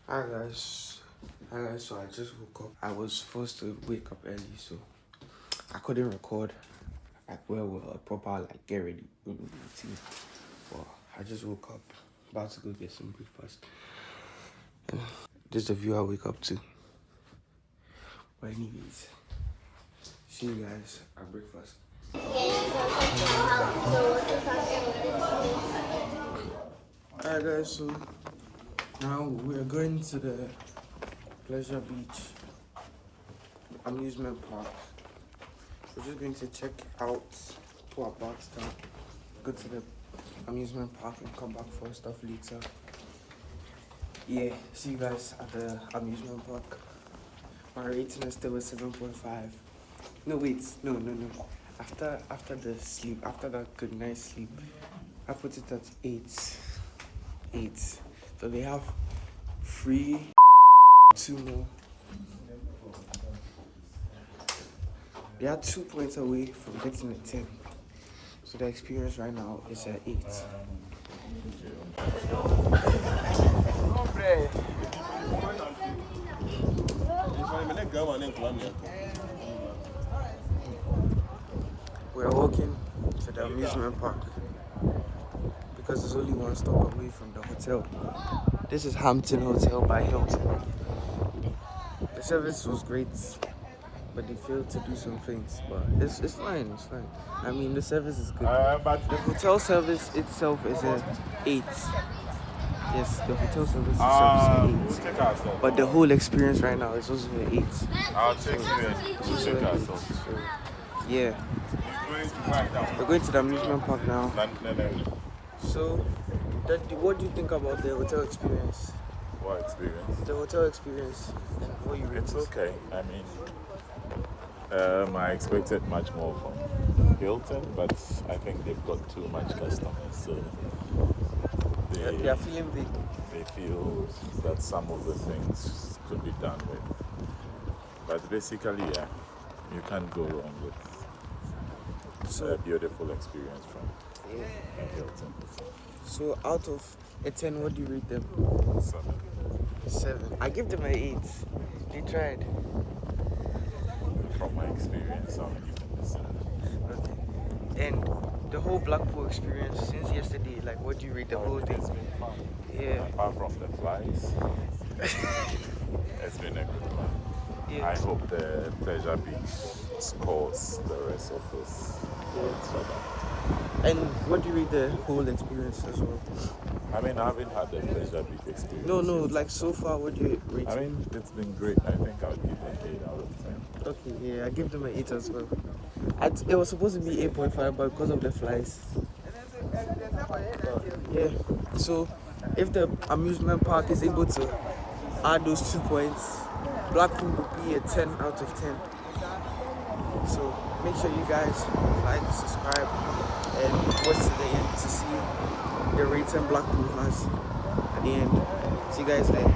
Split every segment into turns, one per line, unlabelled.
Hi guys, so I just woke up. I was forced to wake up early, so I couldn't record like a proper get ready routine. But I just woke up, about to go get some breakfast. This is the view I wake up to. But anyways, see you guys at breakfast. Alright guys, so now we're going to the Pleasure Beach amusement park. We're just going to check out, pull our bags down, go to the amusement park and come back for stuff later. Yeah, see you guys at the amusement park. My rating is still at 7.5. No, wait, no. After the sleep, after that good night's sleep, I put it at 8. So they have free 2 more. They are 2 points away from getting a 10. So the experience right now is at 8. We're walking to the amusement park because there's only one stop away from the hotel. This is Hampton Hotel by Hilton. The service was great, but they failed to do some things. But it's fine. I mean, the service is good. The hotel service itself is a 8. Yes, the hotel service itself is an 8. But the whole experience right now is also an 8.
I'll check you.
So, yeah. We're going to the amusement park now. So, what do you think about the hotel experience?
What experience?
The hotel experience and what you rate.
It's okay. I mean, I expected much more from Hilton, but I think they've got too much customers, so
they are feeling big.
They feel that some of the things could be done with. But basically, yeah, you can't go wrong with a beautiful experience from Hilton.
So out of a 10, what do you rate them? 7. I give them an 8. They tried.
From my experience, I'll give them a 7.
Okay. And the whole Blackpool experience since yesterday, what do you rate the whole thing?
It's been fun.
Yeah.
Apart from the flies, it's been a good one. Yeah. I hope the Pleasure Beach scores the rest of this.
And what do you rate the whole experience as well?
I mean, I haven't had the Pleasure Beach experience.
No, so far, what do you rate?
I mean, it's been great. I think I'll give it an 8 out of 10.
Okay, yeah, I give them an 8 as well. It was supposed to be 8.5, but because of the flies. Yeah, so if the amusement park is able to add those 2 points, Blackpool would be a 10 out of 10. So make sure you guys like, subscribe, and watch to the end to see the rating Blackpool has at the end. See you guys later.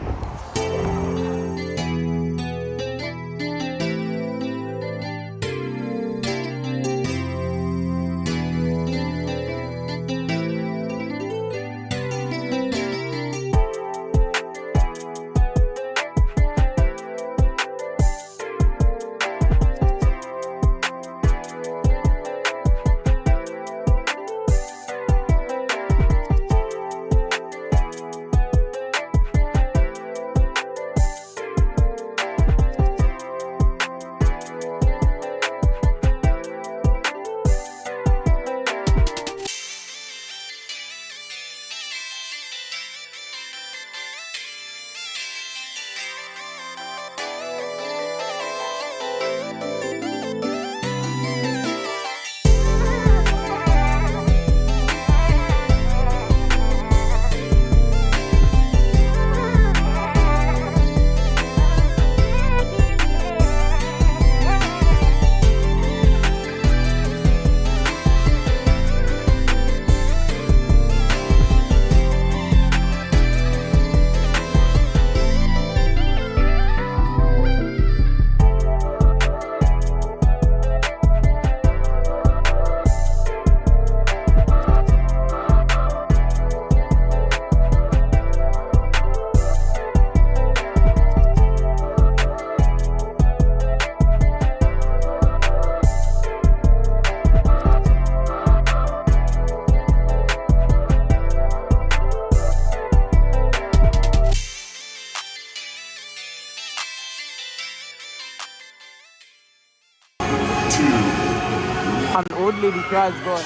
old lady car is gone.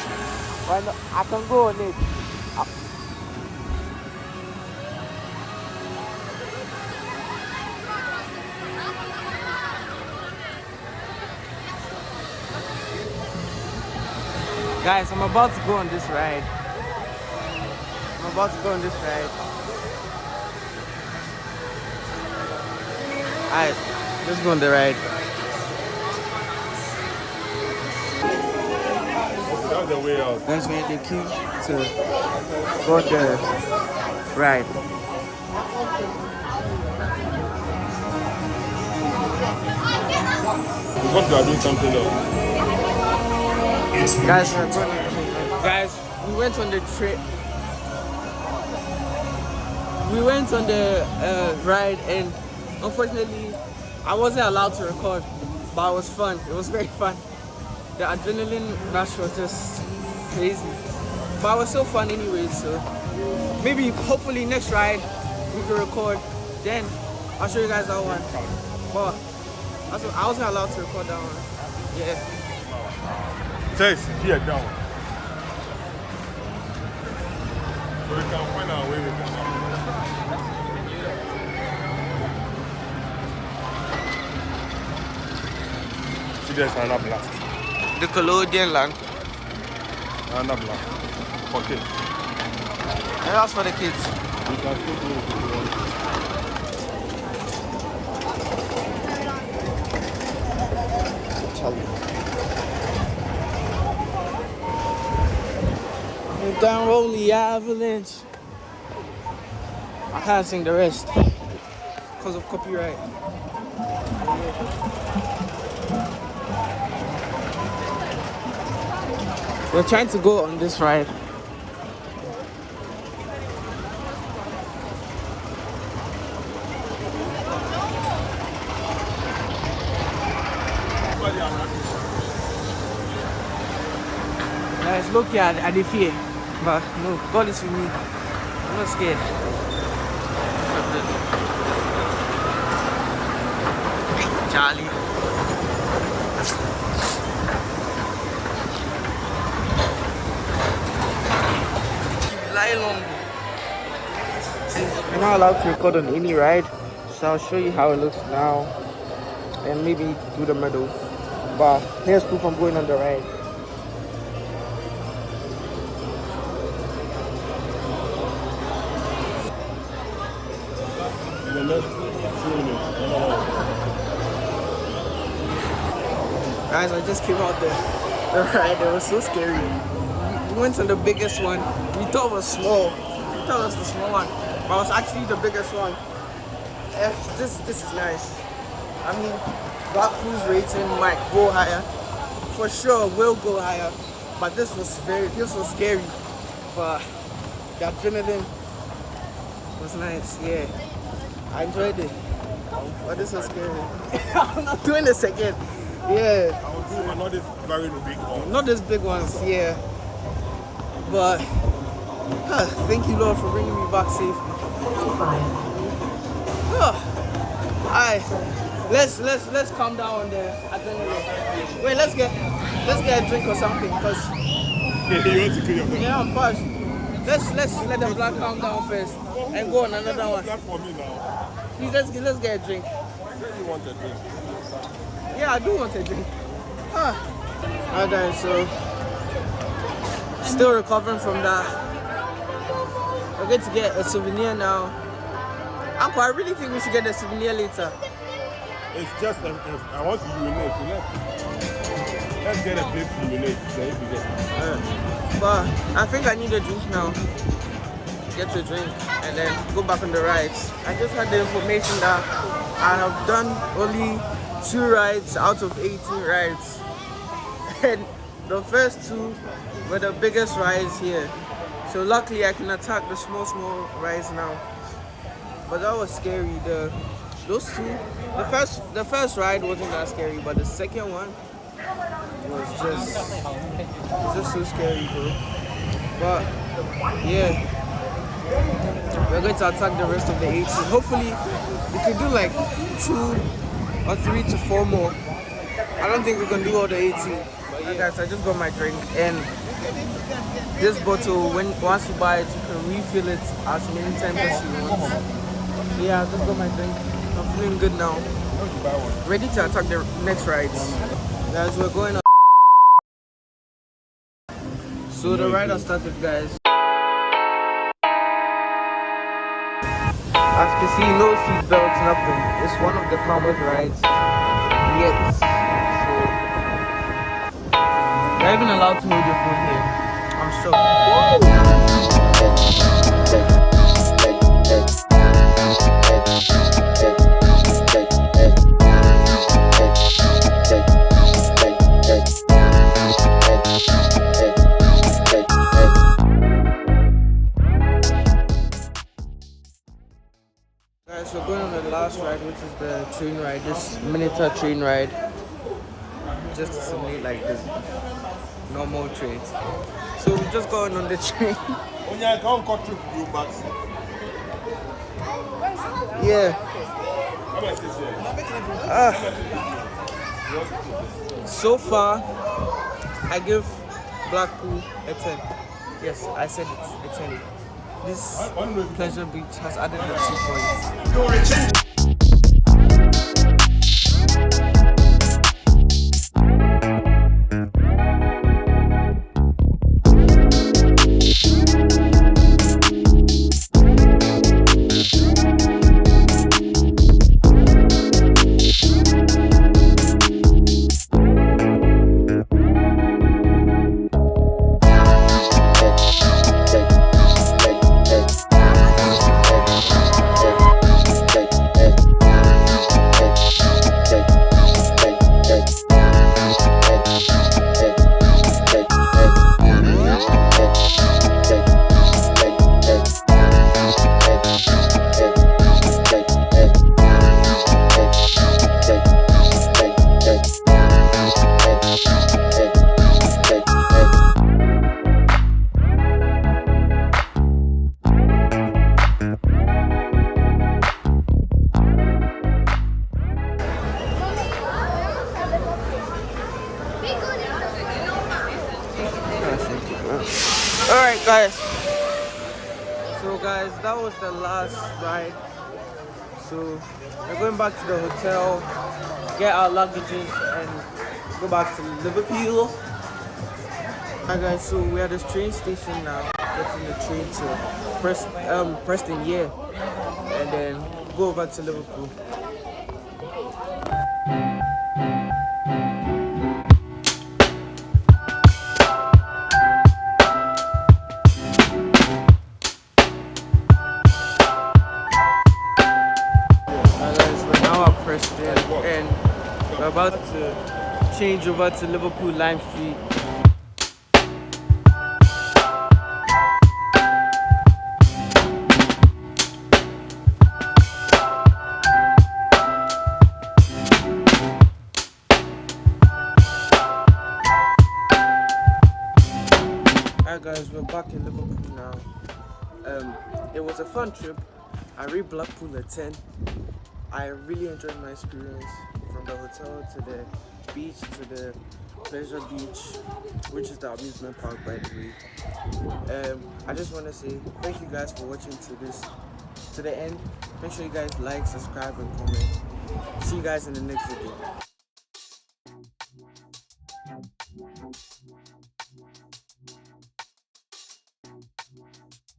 Why not? I can go on it. Guys, I'm about to go on this ride. I'm about to go on this ride. Alright, let's go on the ride.
That's the way out.
Guys, we had the key to go on the ride.
Because you are doing something else.
Guys, we're going on the train. Guys, we went on the train. We went on the ride, and unfortunately, I wasn't allowed to record, but it was fun. It was very fun. The adrenaline rush was just crazy, but it was so fun anyway. So maybe, hopefully, next ride we can record. Then I'll show you guys that one. But I wasn't allowed to record that one. Yeah.
Says here down. So we can find our way with that. See, there's another blast.
The Colombian land.
Another blast. For kids.
And that's for the kids.
You can still go if you want.
Down roll the avalanche. I can't sing the rest because of copyright. We're trying to go on this ride. Guys, look here, I did fear. But no, God is with me. I'm not scared. Charlie. Lie long. You're not allowed to record on any ride, so I'll show you how it looks now and maybe do the middle. But here's proof I'm going on the ride. Guys, I just came out the ride. It was so scary. We went on the biggest one. We thought it was small. We thought it was the small one, but it was actually the biggest one. This is nice. I mean, Black Cruise rating might go higher. For sure, will go higher. But this was scary. But the adrenaline was nice. Yeah, I enjoyed it. But this was scary. I'm not doing this again. Yeah.
Not this very big one.
Not this big ones, yeah. But thank you, Lord, for bringing me back safely. Alright, let's calm down on the adrenaline. Wait, let's get a drink or something, cause
You want to kill yourself?
yeah, I'm parched. Let's let the black calm down first and go on another one.
For me now.
Please, let's get a drink.
You said you want a drink.
Yeah, I do want a drink. Alright guys, so still recovering from that. We're going to get a souvenir now. Uncle, I really think we should get a souvenir later.
It's just I want to urinate. So let's get a place to urinate. So if you get
But I think I need a drink now. Get to a drink and then go back on the rides. I just had the information that I have done only 2 rides out of 18 rides. And the first 2 were the biggest rides here. So luckily I can attack the small rides now. But that was scary. Those 2, the first ride wasn't that scary, but the second one was just so scary, bro. But yeah, we're going to attack the rest of the 18. Hopefully we can do like 2 or 3 to 4 more. I don't think we can do all the 18. Alright guys, I just got my drink, and this bottle, once you buy it, you can refill it as many times as you want. Yeah, I just got my drink. I'm feeling good now. Ready to attack the next rides. Guys, we're going on. So the ride has started, guys. As you can see, no seat belts, nothing. It's one of the calmest rides yet. So you're even allowed to hold your phone here. I'm shocked. Guys, we're going on the last ride, which is the train ride, this miniature train ride. Just to simulate like this normal train. So we're just going on the train. Yeah. So far, I give Blackpool a 10. Yes, I said it, a 10. This Pleasure Beach has added the 2 points. Alright guys, so guys, that was the last ride. So we're going back to the hotel, get our luggages and go back to Liverpool. Alright guys, so we're at this train station now, getting the train to Preston, yeah, and then go over to Liverpool. And we're about to change over to Liverpool Lime Street. Alright guys, we're back in Liverpool now. It was a fun trip. I rate Blackpool a 10. I really enjoyed my experience from the hotel to the beach to the Pleasure Beach, which is the amusement park by the way. I just want to say thank you guys for watching to the end. Make sure you guys like, subscribe and comment. See you guys in the next video.